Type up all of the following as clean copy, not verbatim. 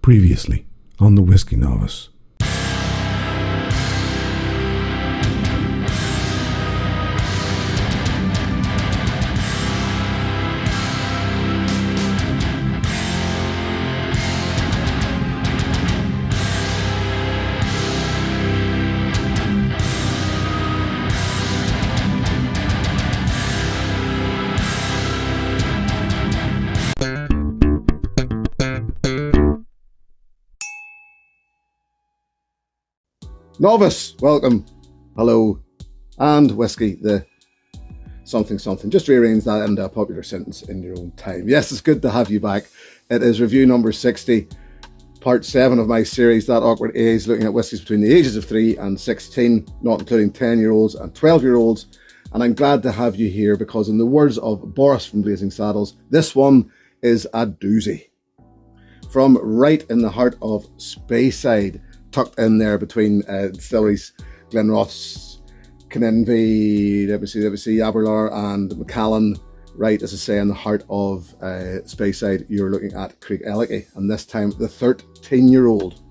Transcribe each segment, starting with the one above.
Previously on the Whiskey Novice. Novice, welcome, hello, and whiskey, the something. Just rearrange that into a popular sentence in your own time. Yes, it's good to have you back. It is review number 60, part 7 of my series, That Awkward Age, looking at whiskies between the ages of 3 and 16, not including 10-year-olds and 12-year-olds. And I'm glad to have you here because in the words of Boris from Blazing Saddles, this one is a doozy. From right in the heart of Speyside, tucked in there between distilleries Glenross, Kinenvy, Aberlour and Macallan, right, as I say, in the heart of Speyside, you're looking at Craigellachie, and this time the 13-year-old.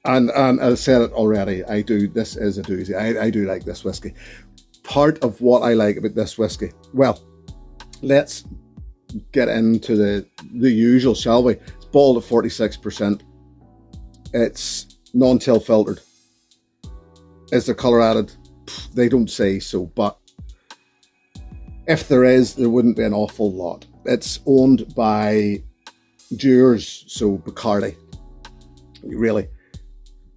And I said it already, this is a doozy. I do like this whiskey. Part of what I like about this whiskey, well, let's get into the usual, shall we? It's balled at 46%. It's non-chill filtered. Is there colour added? They don't say so, but if there is, there wouldn't be an awful lot. It's owned by Dewar's, so Bacardi, really.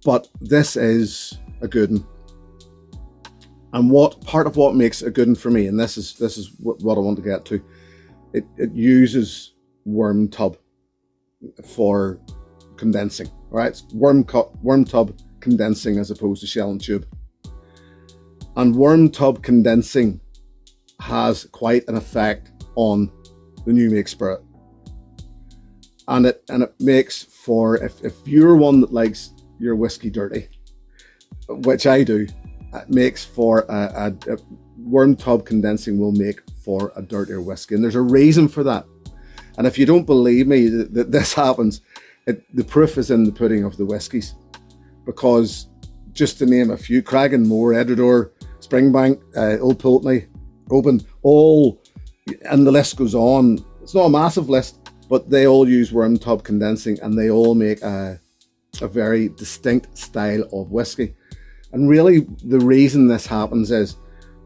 But this is a good one. And part of what makes it a good one for me, and this is what I want to get to, it uses worm tub for condensing. All right, it's worm tub condensing as opposed to shell and tube. And worm tub condensing has quite an effect on the new make spirit. And it makes for, if you're one that likes your whiskey dirty, which I do, it makes for a worm tub condensing will make for a dirtier whiskey. And there's a reason for that. And if you don't believe me that this happens, the proof is in the pudding of the whiskies, because just to name a few, Cragganmore, Edredor, Springbank, Old Pulteney, Oban, all, and the list goes on. It's not a massive list, but they all use worm tub condensing, and they all make a very distinct style of whiskey. And really, the reason this happens is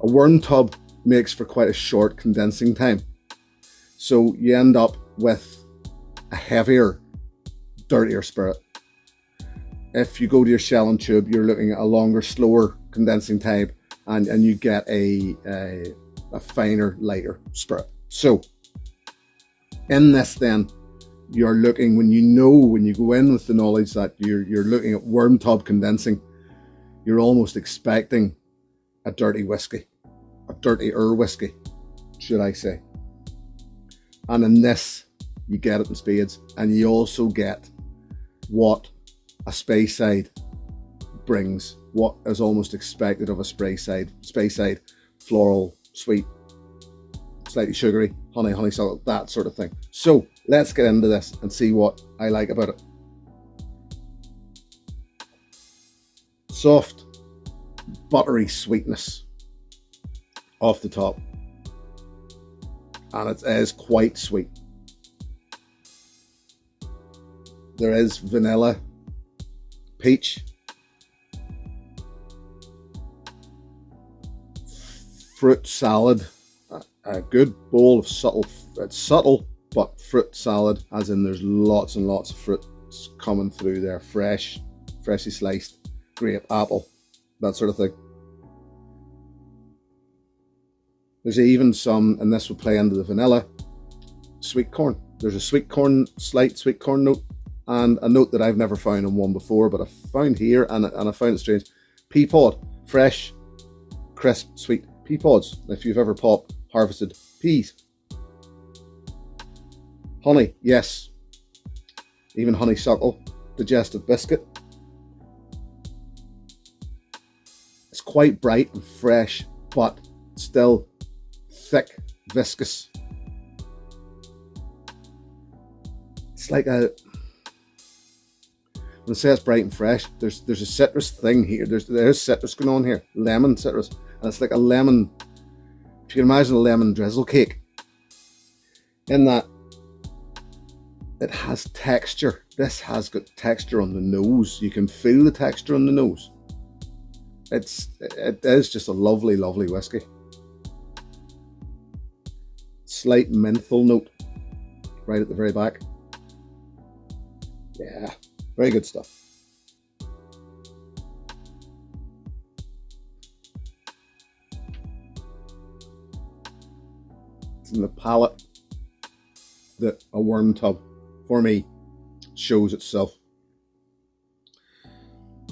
a worm tub makes for quite a short condensing time, so you end up with a heavier, dirtier spirit. If you go to your shell and tube, you're looking at a longer, slower condensing time, and you get a finer, lighter spirit. So in this then, you're looking, when you go in with the knowledge that you're looking at worm tub condensing, you're almost expecting a dirty whiskey, a dirtier whiskey, should I say. And in this, you get it in spades, and you also get what a Speyside brings, what is almost expected of a Speyside, floral, sweet, slightly sugary, honeysuckle, that sort of thing. So let's get into this and see what I like about it. Soft, buttery sweetness off the top, and it is quite sweet. There is vanilla, peach, fruit salad, a good bowl of it's subtle, but fruit salad, as in there's lots and lots of fruits coming through there, freshly sliced, grape, apple, that sort of thing. There's even some, and this will play into the vanilla, sweet corn. There's a slight sweet corn note, and a note that I've never found in one before, but I found here, and I found it strange. Pea pod, fresh, crisp, sweet pea pods. If you've ever popped harvested peas. Honey, yes. Even honeysuckle, digestive biscuit. It's quite bright and fresh, but still thick, viscous. it's like a, when I say it's bright and fresh, there's a citrus thing here. There's citrus going on here, lemon citrus, and it's like a lemon. If you can imagine a lemon drizzle cake, in that it has texture. This has got texture on the nose. You can feel the texture on the nose. It is just a lovely, lovely whiskey. Slight menthol note right at the very back. Yeah, very good stuff. It's in the palate that a worm tub, for me, shows itself.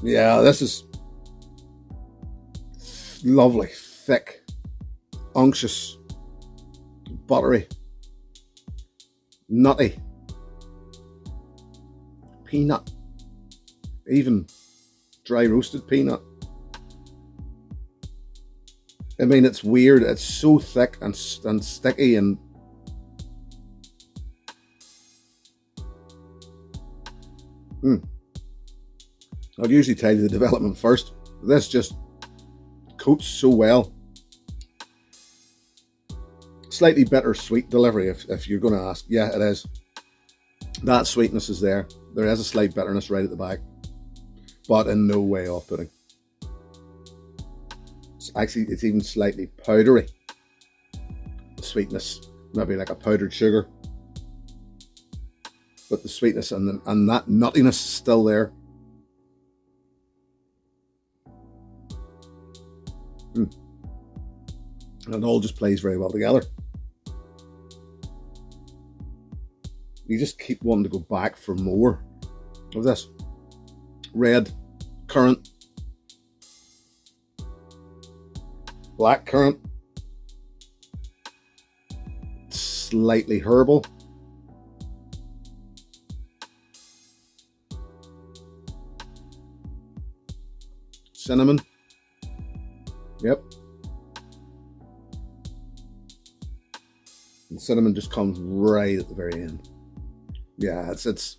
Yeah, this is lovely, thick, unctuous, buttery, nutty, peanut, even dry roasted peanut. I mean, it's weird. It's so thick and sticky and I'd usually tell you the development first. This just coats so well. Slightly bittersweet delivery, if you're going to ask. Yeah, it is. That sweetness is there. There is a slight bitterness right at the back, but in no way off-putting. It's even slightly powdery. The sweetness, maybe like a powdered sugar, but the sweetness and that nuttiness is still there. And it all just plays very well together. You just keep wanting to go back for more of this. Red currant, black currant, slightly herbal, cinnamon. Yep. And cinnamon just comes right at the very end. Yeah, it's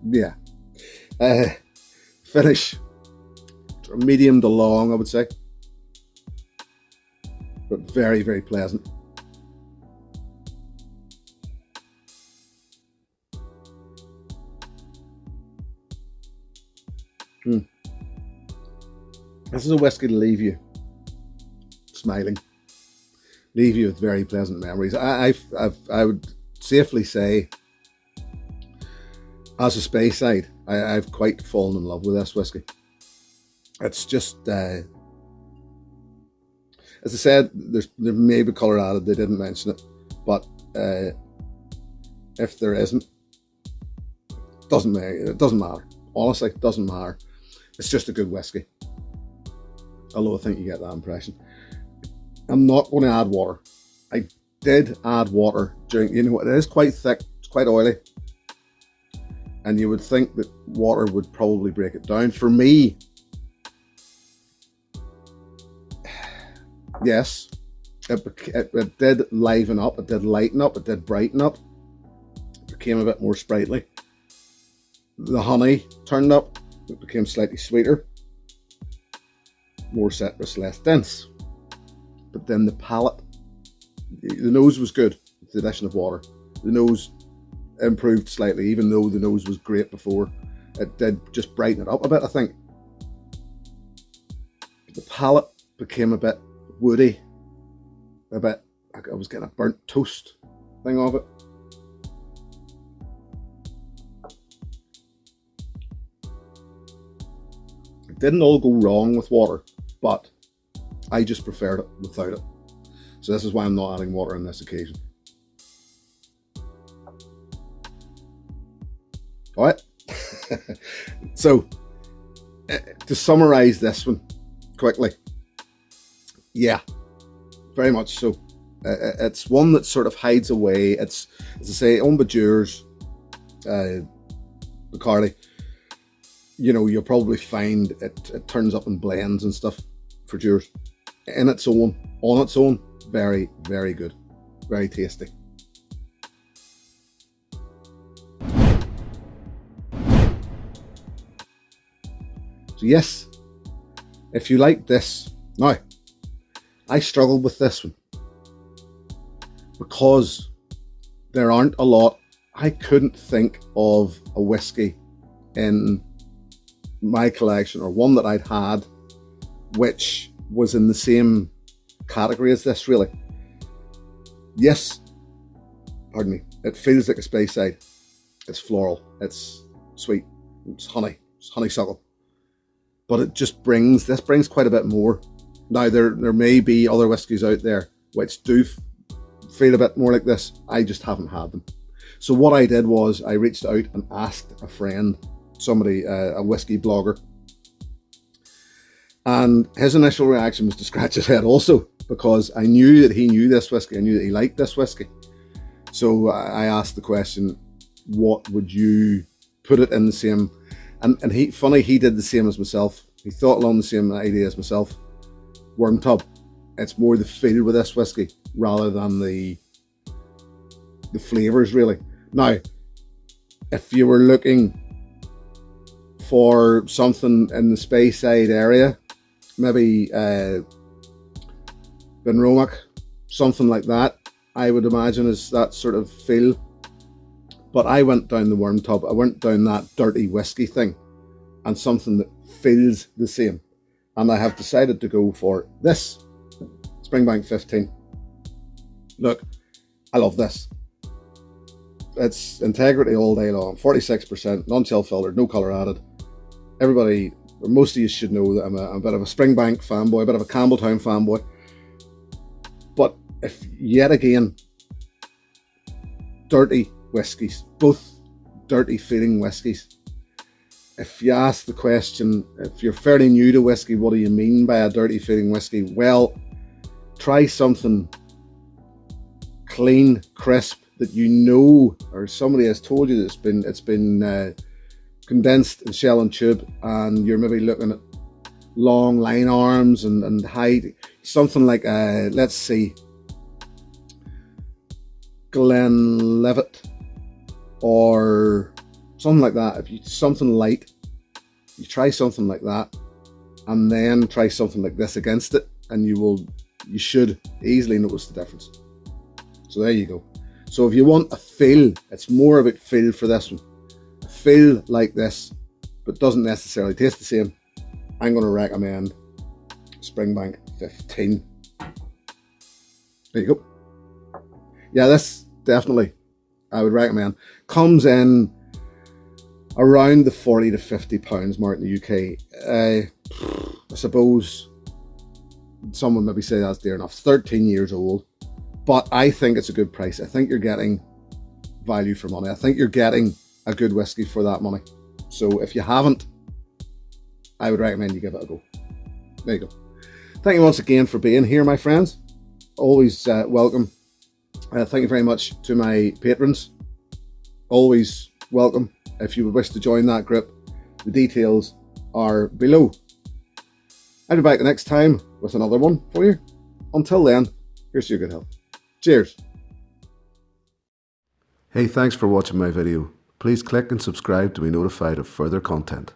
yeah. Finish medium to long, I would say, but very, very pleasant. This is a whiskey to leave you smiling, leave you with very pleasant memories. I would safely say, as a Speyside, I've quite fallen in love with this whiskey. It's just, as I said, there may be colour added. They didn't mention it, but if there isn't, doesn't matter. It doesn't matter. Honestly, it doesn't matter. It's just a good whiskey. Although I think you get that impression. I'm not going to add water. I did add water during, you know, it is quite thick, it's quite oily. And you would think that water would probably break it down. For me, yes, it did liven up, it did lighten up, it did brighten up. It became a bit more sprightly. The honey turned up, it became slightly sweeter. More citrus, less dense. But then the palate, the nose was good with the addition of water. The nose improved slightly, even though the nose was great before. It did just brighten it up a bit, I think. The palate became a bit woody, a bit, I was getting a burnt toast thing of it. It didn't all go wrong with water, but I just preferred it without it. So this is why I'm not adding water on this occasion. All right. So to summarize this one quickly, yeah, very much so. It's one that sort of hides away. It's, as I say, owned by Dewar's, Bacardi. You know, you'll probably find it turns up in blends and stuff for Dewar's. In its own, on its own, very, very good. very tasty. So yes, if you like this, now I struggled with this one because there aren't a lot. I couldn't think of a whiskey in my collection, or one that I'd had, which was in the same category as this, really. Yes, pardon me, it feels like a Speyside. It's floral, it's sweet, it's honeysuckle. But it just brings quite a bit more. Now there may be other whiskies out there which do feel a bit more like this. I just haven't had them. So what I did was I reached out and asked a friend, somebody, a whiskey blogger, and his initial reaction was to scratch his head also, because I knew that he knew this whiskey, I knew that he liked this whiskey. So I asked the question, what would you put it in the same? And he did the same as myself. He thought along the same idea as myself. Worm tub. It's more the feel with this whiskey rather than the flavours, really. Now, if you were looking for something in the Speyside area, maybe Benromac, something like that, I would imagine is that sort of feel. But I went down the worm tub. I went down that dirty whiskey thing, and something that feels the same. And I have decided to go for this Springbank 15. Look, I love this. It's integrity all day long. 46%, non-chill filtered, no colour added. Everybody, or most of you should know that I'm a bit of a Springbank fanboy, a bit of a Campbelltown fanboy. But if, yet again, dirty whiskies, both dirty feeling whiskies. If you ask the question, if you're fairly new to whiskey, what do you mean by a dirty feeling whiskey? Well, try something clean, crisp, that you know, or somebody has told you that it's been condensed in shell and tube, and you're maybe looking at long line arms and height, something like let's see, Glenlivet or something like that. If you something light, you try something like that, and then try something like this against it, and you should easily notice the difference. So there you go. So if you want a feel, it's more about feel for this one. A feel like this, but doesn't necessarily taste the same. I'm going to recommend Springbank 15. There you go. Yeah, this definitely I would recommend. Comes in around the 40 to 50 pounds mark in the UK. I suppose someone maybe say that's dear enough. 13 years old. But I think it's a good price. I think you're getting value for money. I think you're getting a good whiskey for that money. So if you haven't, I would recommend you give it a go. There you go. Thank you once again for being here, my friends. Always welcome. Thank you very much to my patrons. Always welcome. If you would wish to join that group, the details are below. I'll be back the next time with another one for you. Until then, here's to your good health. Cheers. Hey, thanks for watching my video. Please click and subscribe to be notified of further content.